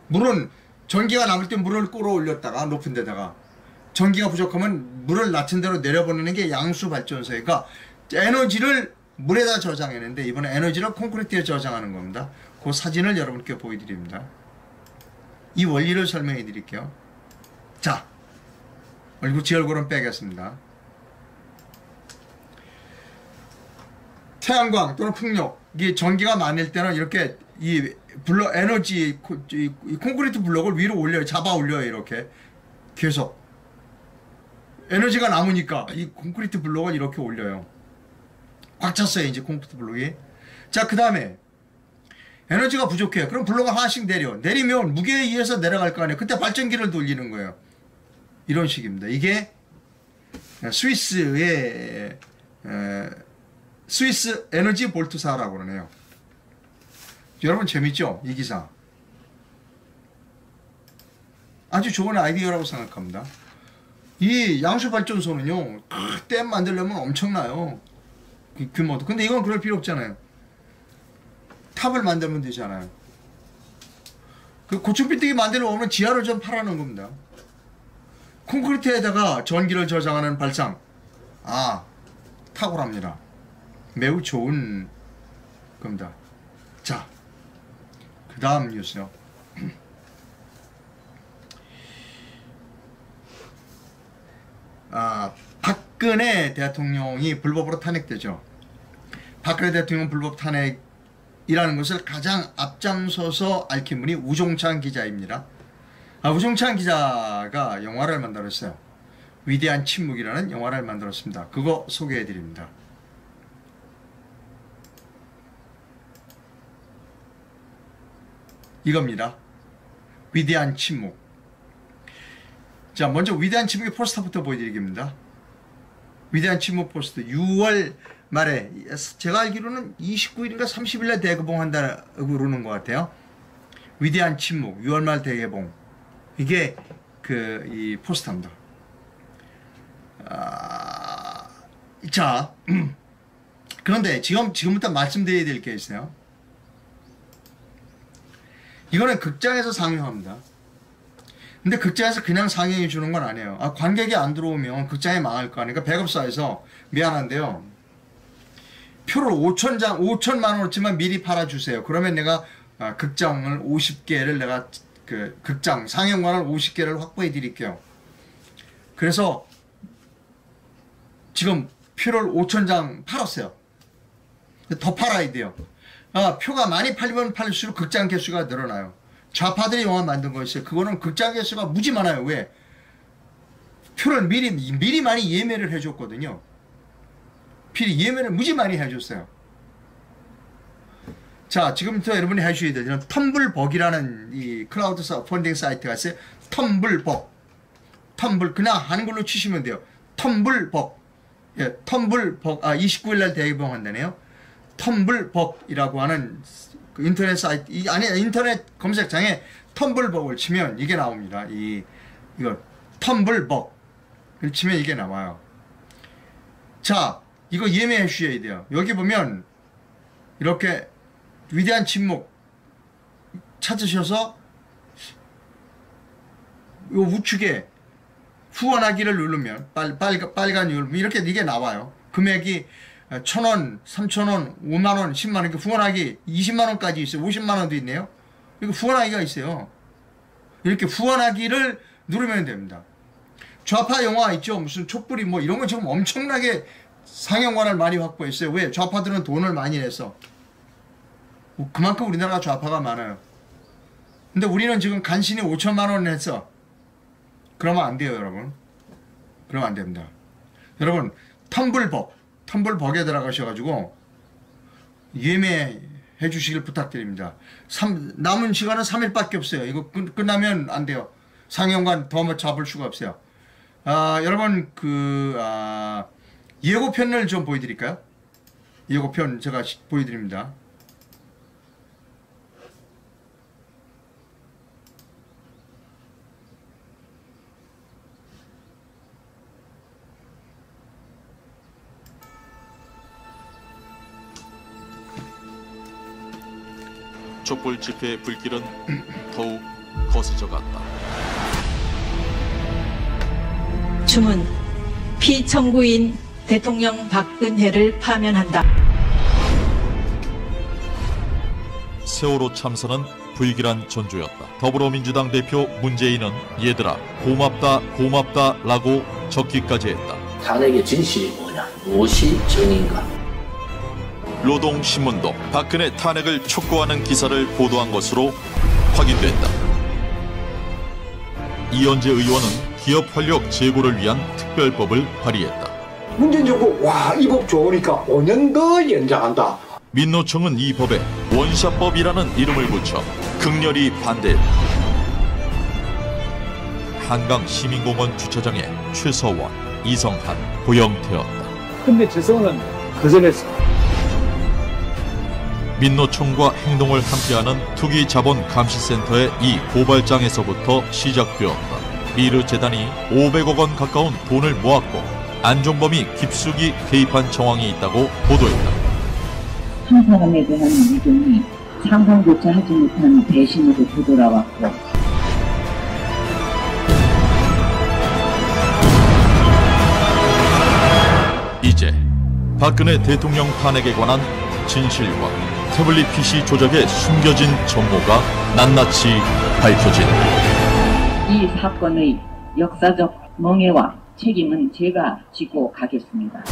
물은 전기가 남을 때 물을 끌어올렸다가 높은 데다가 전기가 부족하면 물을 낮은 데로 내려보내는 게 양수 발전소예요. 그러니까 에너지를 물에다 저장했는데 이번에 에너지를 콘크리트에 저장하는 겁니다. 그 사진을 여러분께 보여드립니다. 이 원리를 설명해 드릴게요. 자, 제 얼굴은 빼겠습니다. 태양광 또는 풍력, 이 전기가 많을 때는 이렇게 이 블록 에너지 이 콘크리트 블록을 위로 올려요. 잡아 올려요. 이렇게 계속 에너지가 남으니까 이 콘크리트 블록을 이렇게 올려요. 꽉 찼어요. 이제 콘크리트 블록이. 자, 그 다음에 에너지가 부족해요. 그럼 블록을 하나씩 내리면 무게에 의해서 내려갈 거 아니에요. 그때 발전기를 돌리는 거예요. 이런 식입니다. 이게 스위스의 스위스 에너지 볼트사라고 그러네요. 여러분 재밌죠? 이 기사. 아주 좋은 아이디어라고 생각합니다. 이 양수발전소는요, 댐 만들려면 엄청나요. 규모도. 근데 이건 그럴 필요 없잖아요. 탑을 만들면 되잖아요. 그 고층빌딩 만들려고 하면 지하를 좀 파라는 겁니다. 콘크리트에다가 전기를 저장하는 발상. 탁월합니다. 매우 좋은 겁니다. 자, 그 다음 뉴스요. 박근혜 대통령이 불법으로 탄핵되죠. 박근혜 대통령 불법 탄핵이라는 것을 가장 앞장서서 알힌 분이 우종찬 기자입니다. 우종찬 기자가 영화를 만들었어요. 위대한 침묵이라는 영화를 만들었습니다. 그거 소개해 드립니다. 이겁니다. 위대한 침묵. 자, 먼저 위대한 침묵의 포스터부터 보여드리겠습니다. 위대한 침묵 포스터 6월 말에 제가 알기로는 29일인가 30일에 대개봉한다고 그러는 것 같아요. 위대한 침묵 6월 말 대개봉. 이게 이 포스터입니다. 자, 그런데 지금부터 말씀드려야 될 게 있어요. 이거는 극장에서 상영합니다. 근데 극장에서 그냥 상영해 주는 건 아니에요. 관객이 안 들어오면 극장이 망할 거 아니에요. 그러니까 배급사에서 미안한데요. 표를 5천만 원어치만 미리 팔아주세요. 그러면 내가 극장을 50개를 내가 극장 상영관을 50개를 확보해 드릴게요. 그래서 지금 표를 5,000장 팔았어요. 더 팔아야 돼요. 표가 많이 팔리면 팔릴수록 극장 개수가 늘어나요. 좌파들이 영화 만든 거였어요. 그거는 극장 개수가 무지 많아요. 왜? 표를 미리 많이 예매를 해줬거든요. 예매를 무지 많이 해줬어요. 자, 지금부터 여러분이 해주셔야 되는 텀블벅이라는 이 클라우드 펀딩 사이트가 있어요. 텀블벅. 그냥 한글로 치시면 돼요. 텀블벅. 예, 텀블벅. 29일날 대개봉한다네요. 텀블벅이라고 하는 그 인터넷 사이트, 인터넷 검색창에 텀블벅을 치면 이게 나옵니다. 이거 텀블벅을 치면 이게 나와요. 자, 이거 예매해 주셔야 돼요. 여기 보면 이렇게 위대한 침묵 찾으셔서 이 우측에 후원하기를 누르면 빨간 누르면 이렇게 이게 나와요. 금액이 1,000원, 3,000원, 5만원, 10만원, 이렇게 후원하기 20만원까지 있어요. 50만원도 있네요. 이거 후원하기가 있어요. 이렇게 후원하기를 누르면 됩니다. 좌파 영화 있죠. 무슨 촛불이 뭐 이런 거 지금 엄청나게 상영관을 많이 확보했어요. 왜? 좌파들은 돈을 많이 내서. 그만큼 우리나라가 좌파가 많아요. 근데 우리는 지금 간신히 5천만원을 했어. 그러면 안 돼요, 여러분. 그러면 안 됩니다. 여러분, 텀블벅에 들어가셔가지고 예매해 주시길 부탁드립니다. 남은 시간은 3일밖에 없어요. 이거 끝나면 안 돼요. 상영관 더 잡을 수가 없어요. 여러분 예고편을 좀 보여드릴까요? 예고편 제가 보여드립니다. 촛불 집회의 불길은 더욱 거세져 갔다. 주문 피청구인 대통령 박근혜를 파면한다. 세월호 참사는 불길한 전조였다. 더불어민주당 대표 문재인은 얘들아 고맙다 고맙다 라고 적기까지 했다. 탄핵의 진실이 뭐냐, 무엇이 정의인가. 노동신문도 박근혜 탄핵을 촉구하는 기사를 보도한 것으로 확인됐다. 이현재 의원은 기업 활력 제고를 위한 특별법을 발의했다. 문재인 정부 이 법 좋으니까 5년 더 연장한다. 민노총은 이 법에 원샷법이라는 이름을 붙여 극렬히 반대했다. 한강 시민공원 주차장에 최서원, 이성한, 고영태였다. 근데 최성원은 그전에서 민노총과 행동을 함께하는 투기자본감시센터의 이 고발장에서부터 시작되었다. 미르재단이 500억 원 가까운 돈을 모았고 안종범이 깊숙이 개입한 정황이 있다고 보도했다. 한 사람에 대한 믿음이 상상조차 하지 못한 배신으로 되돌아왔고 이제 박근혜 대통령 탄핵에 관한 진실과 태블릿 PC 조작의 숨겨진 정보가 낱낱이 밝혀진다. 이 사건의 역사적 멍해와 책임은 제가 지고 가겠습니다.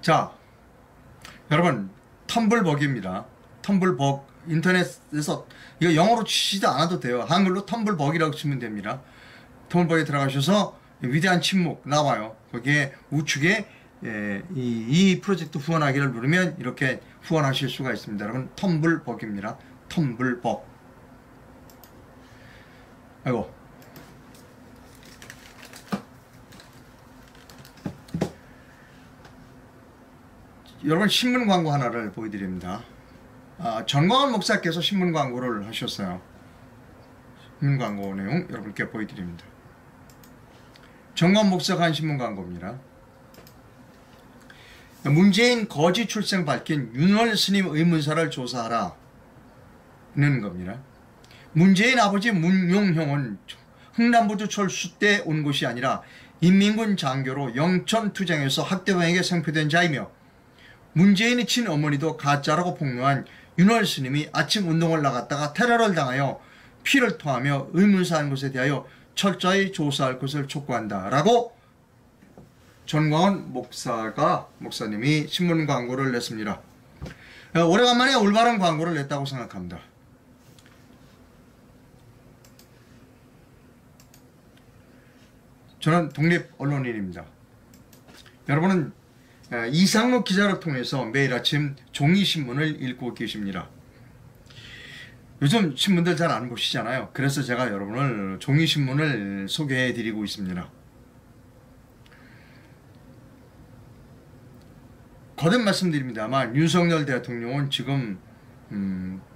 자, 여러분 텀블벅입니다. 텀블벅 인터넷에서 이거 영어로 치지도 않아도 돼요. 한글로 텀블벅이라고 치면 됩니다. 텀블벅에 들어가셔서 위대한 침묵 나와요. 거기에 우측에 이 프로젝트 후원하기를 누르면 이렇게 후원하실 수가 있습니다. 여러분 텀블벅입니다. 텀블벅. 아이고. 여러분 신문 광고 하나를 보여드립니다. 전광훈 목사께서 신문 광고를 하셨어요. 신문 광고 내용 여러분께 보여드립니다. 전광훈 목사가 한 신문 광고입니다. 문재인 거지 출생 밝힌 윤월 스님 의문사를 조사하라 는 겁니다. 문재인 아버지 문용형은 흥남부두 철수 때 온 것이 아니라 인민군 장교로 영천투쟁에서 학대방에게 생포된 자이며 문재인이 친어머니도 가짜라고 폭로한 윤월 스님이 아침 운동을 나갔다가 테러를 당하여 피를 토하며 의문사한 것에 대하여 철저히 조사할 것을 촉구한다 라고 전광훈 목사님이 신문 광고를 냈습니다. 오래간만에 올바른 광고를 냈다고 생각합니다. 저는 독립 언론인입니다. 여러분은 이상록 기자를 통해서 매일 아침 종이신문을 읽고 계십니다. 요즘 신문들 잘 안 보시잖아요. 그래서 제가 여러분을 종이신문을 소개해 드리고 있습니다. 거듭 말씀드립니다만 윤석열 대통령은 지금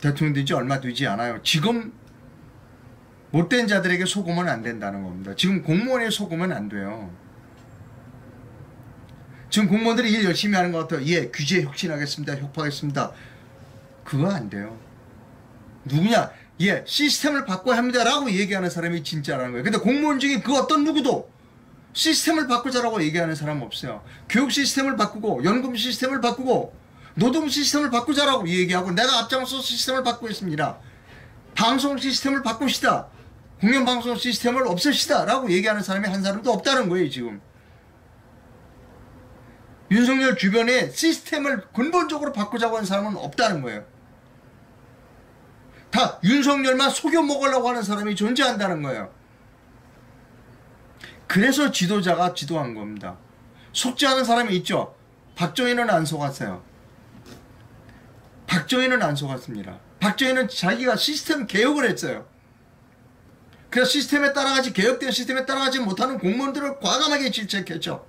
대통령 된 지 얼마 되지 않아요. 지금 못된 자들에게 속으면 안 된다는 겁니다. 지금 공무원에 속으면 안 돼요. 지금 공무원들이 일 열심히 하는 것 같아요. 예, 규제 혁신하겠습니다. 협파하겠습니다. 그거 안 돼요. 누구냐? 예, 시스템을 바꿔야 합니다. 라고 얘기하는 사람이 진짜라는 거예요. 근데 공무원 중에 그 어떤 누구도 시스템을 바꾸자라고 얘기하는 사람 없어요. 교육 시스템을 바꾸고 연금 시스템을 바꾸고 노동 시스템을 바꾸자라고 얘기하고 내가 앞장서 시스템을 바꾸겠습니다. 방송 시스템을 바꾸시다. 공영방송 시스템을 없애시다. 라고 얘기하는 사람이 한 사람도 없다는 거예요. 지금. 윤석열 주변에 시스템을 근본적으로 바꾸자고 하는 사람은 없다는 거예요. 다 윤석열만 속여 먹으려고 하는 사람이 존재한다는 거예요. 그래서 지도자가 지도한 겁니다. 속지 않은 사람이 있죠. 박정희는 안 속았어요. 박정희는 안 속았습니다. 박정희는 자기가 시스템 개혁을 했어요. 그래서 시스템에 따라가지 개혁된 시스템에 따라가지 못하는 공무원들을 과감하게 질책했죠.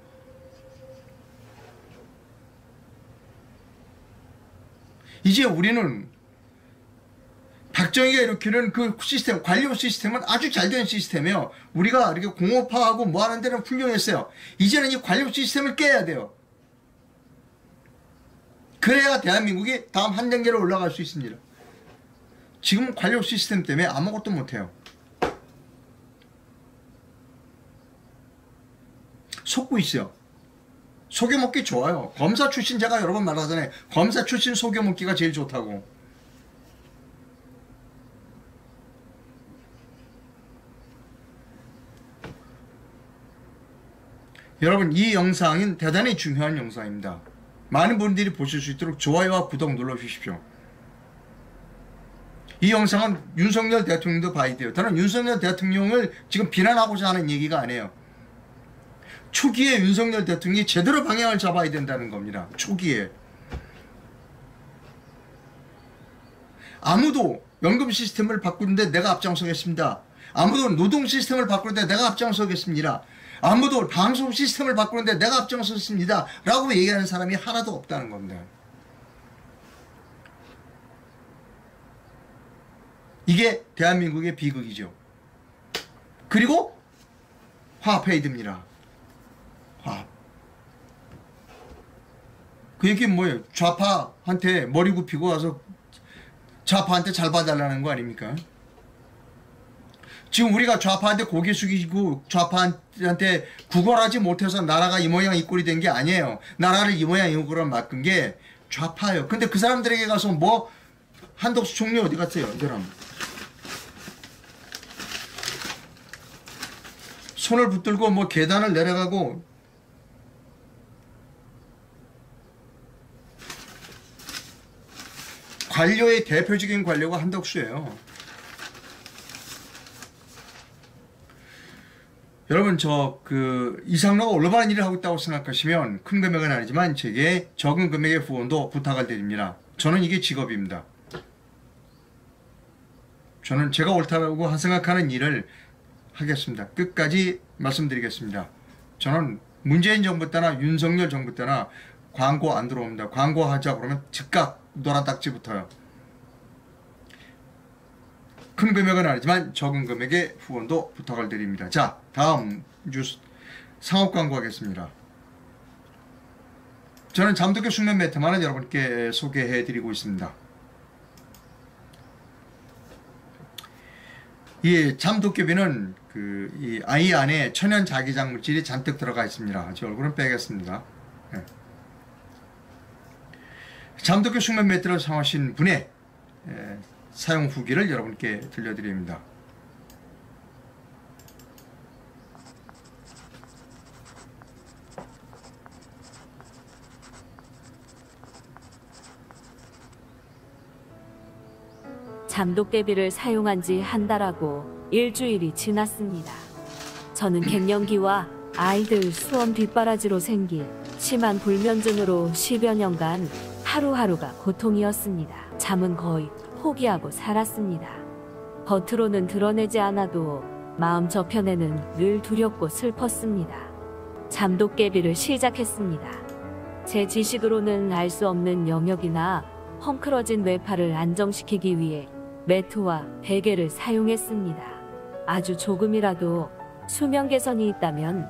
이제 우리는 박정희가 일으키는 그 시스템, 관료 시스템은 아주 잘 된 시스템이에요. 우리가 이렇게 공업화하고 뭐 하는 데는 훌륭했어요. 이제는 이 관료 시스템을 깨야 돼요. 그래야 대한민국이 다음 한 단계로 올라갈 수 있습니다. 지금 관료 시스템 때문에 아무것도 못해요. 속고 있어요. 속여먹기 좋아요. 검사 출신 제가 여러 번 말하잖아요. 검사 출신 속여먹기가 제일 좋다고. 여러분, 이 영상은 대단히 중요한 영상입니다. 많은 분들이 보실 수 있도록 좋아요와 구독 눌러주십시오. 이 영상은 윤석열 대통령도 봐야 돼요. 저는 윤석열 대통령을 지금 비난하고자 하는 얘기가 아니에요. 초기에 윤석열 대통령이 제대로 방향을 잡아야 된다는 겁니다. 초기에. 아무도 연금 시스템을 바꾸는데 내가 앞장서겠습니다. 아무도 노동 시스템을 바꾸는데 내가 앞장서겠습니다. 아무도 방송 시스템을 바꾸는데 내가 앞장섰습니다. 라고 얘기하는 사람이 하나도 없다는 겁니다. 이게 대한민국의 비극이죠. 그리고 화합해야 됩니다. 화합. 그 얘기는 뭐예요? 좌파한테 머리 굽히고 와서 좌파한테 잘 봐달라는 거 아닙니까? 지금 우리가 좌파한테 고개 숙이고 좌파한테 구걸하지 못해서 나라가 이 모양 이 꼴이 된 게 아니에요. 나라를 이 모양 이 꼴로 맡긴 게 좌파예요. 근데 그 사람들에게 가서 뭐 한덕수 총리 어디 갔어요? 이 사람. 손을 붙들고 뭐 계단을 내려가고 관료의 대표적인 관료가 한덕수예요. 여러분, 이상로가 올바른 일을 하고 있다고 생각하시면 큰 금액은 아니지만 제게 적은 금액의 후원도 부탁을 드립니다. 저는 이게 직업입니다. 저는 제가 옳다고 생각하는 일을 하겠습니다. 끝까지 말씀드리겠습니다. 저는 문재인 정부 때나 윤석열 정부 때나 광고 안 들어옵니다. 광고하자 그러면 즉각 노란딱지 붙어요. 큰 금액은 아니지만 적은 금액의 후원도 부탁을 드립니다. 자, 다음 뉴스 상업 광고 하겠습니다. 저는 잠도깨 숙면 매트만은 여러분께 소개해 드리고 있습니다. 이 잠도깨비는 이 아이 안에 천연 자기장 물질이 잔뜩 들어가 있습니다. 제 얼굴은 빼겠습니다. 네. 잠도깨 숙면 매트를 사용하신 분의 사용 후기를 여러분께 들려드립니다. 잠도깨비를 사용한 지 한 달하고 일주일이 지났습니다. 저는 갱년기와 아이들 수원 뒷바라지로 생긴 심한 불면증으로 10여 년간 하루하루가 고통이었습니다. 잠은 거의 포기하고 살았습니다. 겉으로는 드러내지 않아도 마음 저편에는 늘 두렵고 슬펐습니다. 잠도깨비를 시작했습니다. 제 지식으로는 알 수 없는 영역이나 헝클어진 뇌파를 안정시키기 위해 매트와 베개를 사용했습니다. 아주 조금이라도 수면 개선이 있다면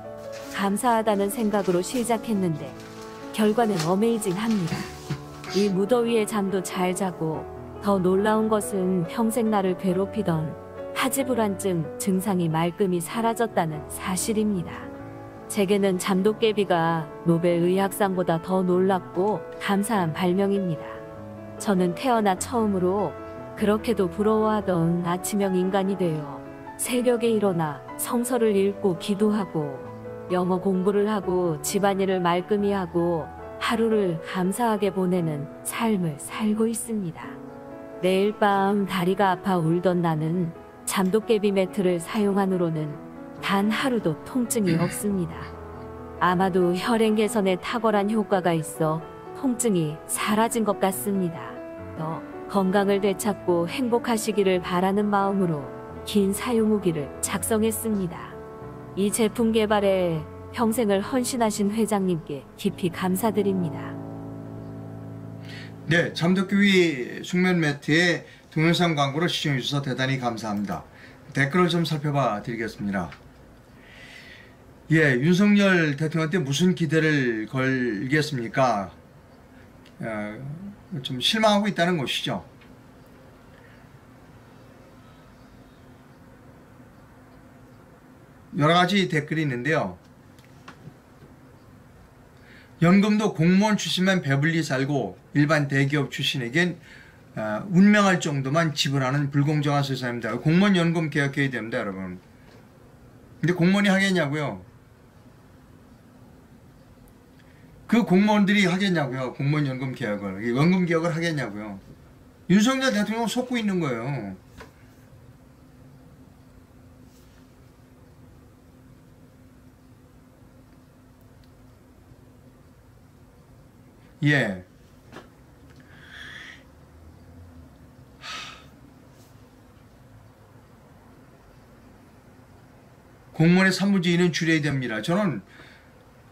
감사하다는 생각으로 시작했는데 결과는 어메이징합니다. 이 무더위에 잠도 잘 자고 더 놀라운 것은 평생 나를 괴롭히던 하지불안증 증상이 말끔히 사라졌다는 사실입니다. 제게는 잠도깨비가 노벨 의학상보다 더 놀랍고 감사한 발명입니다. 저는 태어나 처음으로 그렇게도 부러워하던 아침형 인간이 되어 새벽에 일어나 성서를 읽고 기도하고 영어 공부를 하고 집안일을 말끔히 하고 하루를 감사하게 보내는 삶을 살고 있습니다. 매일 밤 다리가 아파 울던 나는 잠도깨비 매트를 사용한 후로는 단 하루도 통증이 없습니다. 아마도 혈행 개선에 탁월한 효과가 있어 통증이 사라진 것 같습니다. 더 건강을 되찾고 행복하시기를 바라는 마음으로 긴 사용 후기를 작성했습니다. 이 제품 개발에 평생을 헌신하신 회장님께 깊이 감사드립니다. 네, 잠도깨비 숙면 매트의 동영상 광고를 시청해 주셔서 대단히 감사합니다. 댓글을 좀 살펴봐 드리겠습니다. 예, 윤석열 대통령한테 무슨 기대를 걸겠습니까? 좀 실망하고 있다는 것이죠. 여러 가지 댓글이 있는데요. 연금도 공무원 출신만 배불리 살고 일반 대기업 출신에겐 운명할 정도만 지불하는 불공정한 세상입니다. 공무원 연금 개혁해야 됩니다, 여러분. 근데 공무원이 하겠냐고요? 그 공무원들이 하겠냐고요? 공무원 연금 개혁을. 연금 개혁을 하겠냐고요? 윤석열 대통령 속고 있는 거예요. 예. 공무원의 3분의 2는 줄여야 됩니다. 저는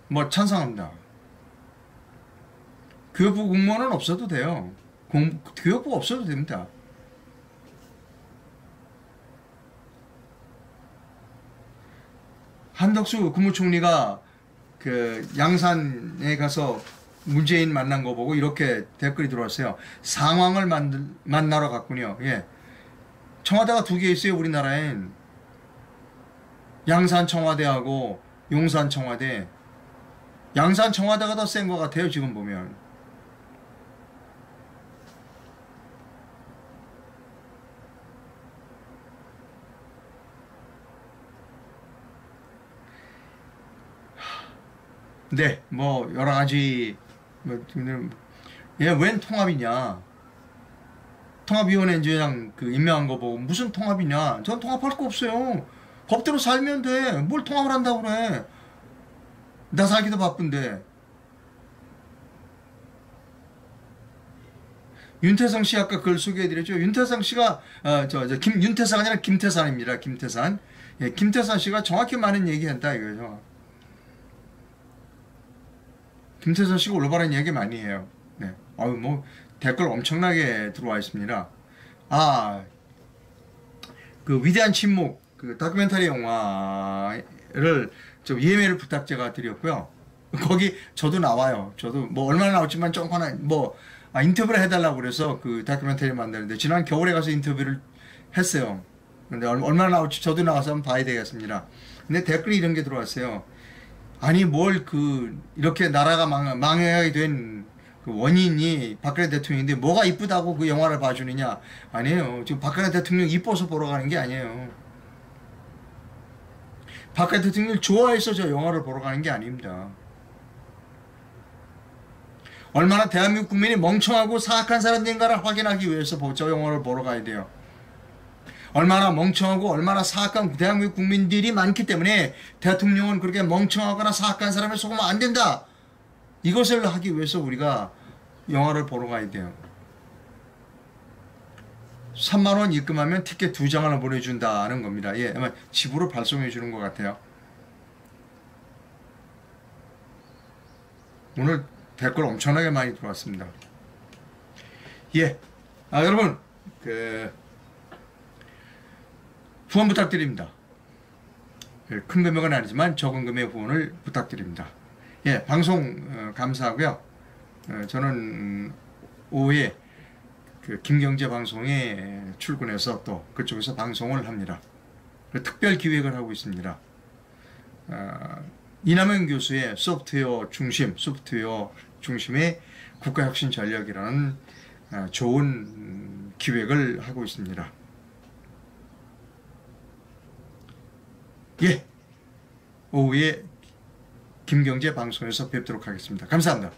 뭐 찬성합니다. 교육부 공무원은 없어도 돼요. 교육부 없어도 됩니다. 한덕수 국무총리가 그 양산에 가서 문재인 만난 거 보고 이렇게 댓글이 들어왔어요. 상황을 만나러 갔군요. 예. 청와대가 2개 있어요, 우리나라엔. 양산 청와대하고 용산 청와대. 양산 청와대가 더 센 것 같아요, 지금 보면. 네, 뭐 여러 가지 웬 통합이냐? 통합위원회장 그 임명한 거 보고 무슨 통합이냐? 전 통합할 거 없어요. 법대로 살면 돼. 뭘 통합을 한다고 그래? 나 살기도 바쁜데. 윤태성 씨 아까 글 소개해드렸죠. 윤태성 씨가 윤태상 아니라 김태산입니다. 김태산. 예, 김태산 씨가 정확히 많은 얘기한다 이거죠. 김태선 씨가 올바른 이야기 많이 해요. 네. 뭐 댓글 엄청나게 들어와 있습니다. 그 위대한 침묵 그 다큐멘터리 영화를 좀 이해를 부탁 제가 드렸고요. 거기 저도 나와요. 저도 뭐 얼마나 나올지만 좀 하나 인터뷰를 해달라고 그래서 그 다큐멘터리 만드는데 지난 겨울에 가서 인터뷰를 했어요. 근데 얼마나 나올지 저도 나가서 한번 봐야 되겠습니다. 근데 댓글이 이런 게 들어왔어요. 아니 뭘 이렇게 나라가 망하게 된 그 원인이 박근혜 대통령인데 뭐가 이쁘다고 그 영화를 봐주느냐? 아니에요. 지금 박근혜 대통령 이뻐서 보러 가는 게 아니에요. 박근혜 대통령을 좋아해서 저 영화를 보러 가는 게 아닙니다. 얼마나 대한민국 국민이 멍청하고 사악한 사람인가를 확인하기 위해서 저 영화를 보러 가야 돼요. 얼마나 멍청하고 얼마나 사악한 대한민국 국민들이 많기 때문에 대통령은 그렇게 멍청하거나 사악한 사람을 속으면 안 된다. 이것을 하기 위해서 우리가 영화를 보러 가야 돼요. 3만 원 입금하면 티켓 2장을 보내준다는 겁니다. 예, 아마 집으로 발송해 주는 것 같아요. 오늘 댓글 엄청나게 많이 들어왔습니다. 예, 여러분 후원 부탁드립니다. 큰 금액은 아니지만 적은 금액 후원을 부탁드립니다. 예, 방송 감사하고요. 저는 오후에 그 김경제 방송에 출근해서 또 그쪽에서 방송을 합니다. 특별 기획을 하고 있습니다. 이남현 교수의 소프트웨어 중심의 국가혁신 전략이라는 좋은 기획을 하고 있습니다. 예, 오후에 김경제 방송에서 뵙도록 하겠습니다. 감사합니다.